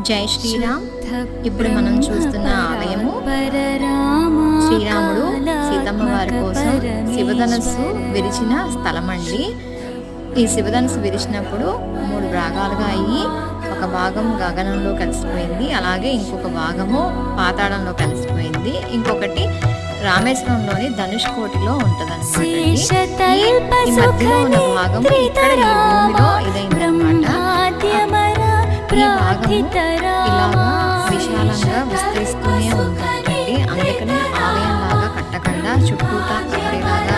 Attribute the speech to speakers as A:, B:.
A: జై శ్రీరామ్. ఇప్పుడు మనం చూస్తున్న ఆలయము శ్రీరాముడు సీతమ్మ వారి కోసం శివధనస్సు విరిచిన స్థలం అండి. ఈ శివధనస్సు విరిచినప్పుడు 3 భాగాలుగా అయ్యి ఒక భాగం గగనంలో కలిసిపోయింది, అలాగే ఇంకొక భాగము పాతాళంలో కలిసిపోయింది, ఇంకొకటి రామేశ్వరంలోని ధనుష్కోటిలో ఉంటదన్నమాట. ఈ మధ్యలో ఉన్న భాగం ఇక్కడ ఈ భూమిలో ఇదైందన్నమాట. ఈ భాగం ఇలాగా విశాలంగా విస్తరిస్తూనే ఉంటుందండి. అందుకనే ఆలయం లాగా కట్టకుండా చుట్టూతా కబడిలాగా